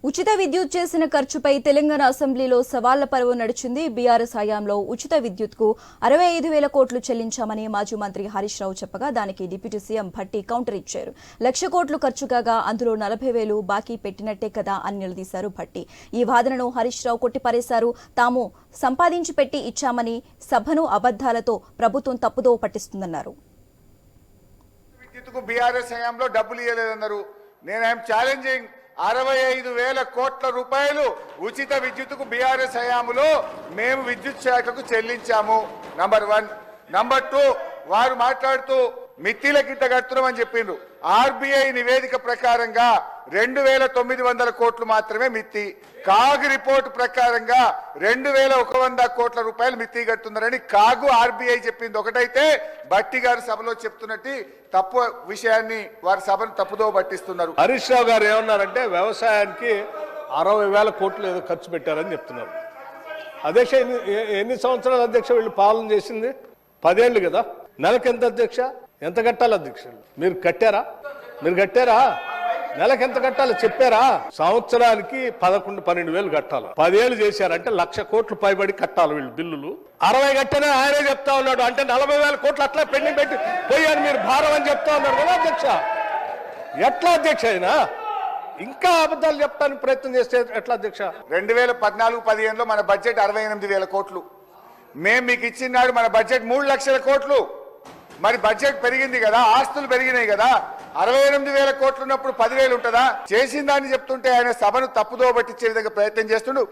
ఉచిత విద్యుత్ చేసిన ఖర్చుపై తెలంగాణ అసెంబ్లీలో సవాళ్ల పర్వం నడిచింది. బీఆర్ఎస్ హయాంలో ఉచిత విద్యుత్కు 65,000 కోట్లు చెల్లించామని మాజీ మంత్రి హరీష్ రావు చెప్పగా దానికి డిప్యూటీ సీఎం భట్టి కౌంటర్ ఇచ్చారు. 1,00,000 కోట్లు ఖర్చు కాగా అందులో 40,000 బాకీ పెట్టినట్టే కదా అని నిలదీశారు భట్టి. ఈ వాదనను హరీష్ రావు కొట్టిపారేశారు. తాము సంపాదించి పెట్టి ఇచ్చామని, సభను అబద్దాలతో ప్రభుత్వం తప్పుదోవ పట్టిస్తుందన్నారు. విద్యుత్కు బీఆర్ఎస్ హయాంలో డబ్బులు ఇవ్వలేదన్నారు. నేను ఐఎమ్ ఛాలెంజింగ్ 65,000 కోట్ల రూపాయలు ఉచిత విద్యుత్తుకు బీఆర్ఎస్ హయాంలో మేము విద్యుత్ శాఖకు చెల్లించాము. నంబర్ 1. నంబర్ 2, వారు మాట్లాడుతూ మిత్తిలకి ఇంత కడుతున్నామని చెప్పిండ్రు. ఆర్బీఐ నివేదిక ప్రకారంగా 2,900 కోట్లు మాత్రమే మిత్తి. కాగ్ రిపోర్టు ప్రకారంగా 2,100 కోట్ల రూపాయలు మిత్తి కడుతున్నారని కాగు ఆర్బీఐ చెప్పింది ఒకటైతే, భట్టి గారు సభలో చెప్తున్నట్టు తప్పు విషయాన్ని వారి సభను తప్పుదో పట్టిస్తున్నారు. హరీష్ రావు గారు ఏమన్నారంటే వ్యవసాయానికి 60,000 కోట్లు ఏదో ఖర్చు పెట్టారని చెప్తున్నారు. అధ్యక్ష, ఎన్ని సంవత్సరాలు అధ్యక్ష వీళ్ళు పాలన చేసింది? 10 ఏళ్ళు కదా. నెలకి ఎంత అధ్యక్ష? ఎంత కట్టాలి అధ్యక్ష? మీరు కట్టారా? నెలకు ఎంత కట్టాలో చెప్పారా? సంవత్సరానికి 11-12 వేలు కట్టాలి. 10 ఏళ్ళు చేశారంటే 1,00,000 కోట్లు పైబడి కట్టాలి వీళ్ళు బిల్లులు. 60 కట్టానే ఆయనే చెప్తా ఉన్నాడు. అంటే 40,000 కోట్లు అట్లా పెండింగ్ పెట్టి పోయారు మీరు భారం అని చెప్తా ఉన్నారు కదా అధ్యక్ష. ఎట్లా అధ్యక్ష అయినా ఇంకా అబద్ధాలు చెప్పడానికి ప్రయత్నం చేస్తే ఎట్లా అధ్యక్ష? 2014-15లో మన బడ్జెట్ 68,000 కోట్లు. మేము మీకు ఇచ్చినాడు మన బడ్జెట్ 3,00,000 కోట్లు. మరి బడ్జెట్ పెరిగింది కదా, ఆస్తులు పెరిగినాయి కదా. 68,000 కోట్లు ఉన్నప్పుడు 10,000 ఉంటుందా? చేసిన దాన్ని చెప్తుంటే ఆయన సభను తప్పుదో పట్టించే విధంగా ప్రయత్నం చేస్తుండు.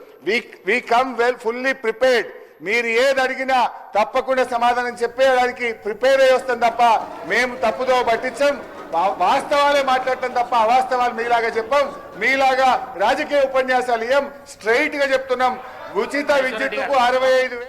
We come well fully prepared. మీరు ఏది అడిగినా తప్పకుండా సమాధానం చెప్పేయడానికి ప్రిపేర్ అయ్యి వస్తాం తప్ప మేము తప్పుదో పట్టించాం. వాస్తవాలే మాట్లాడటం తప్ప అవాస్తవాలు మీలాగా చెప్పాం. మీలాగా రాజకీయ ఉపన్యాసాలు ఏం స్ట్రైట్ గా చెప్తున్నాం. ఉచిత విద్యుత్తుకు 65,000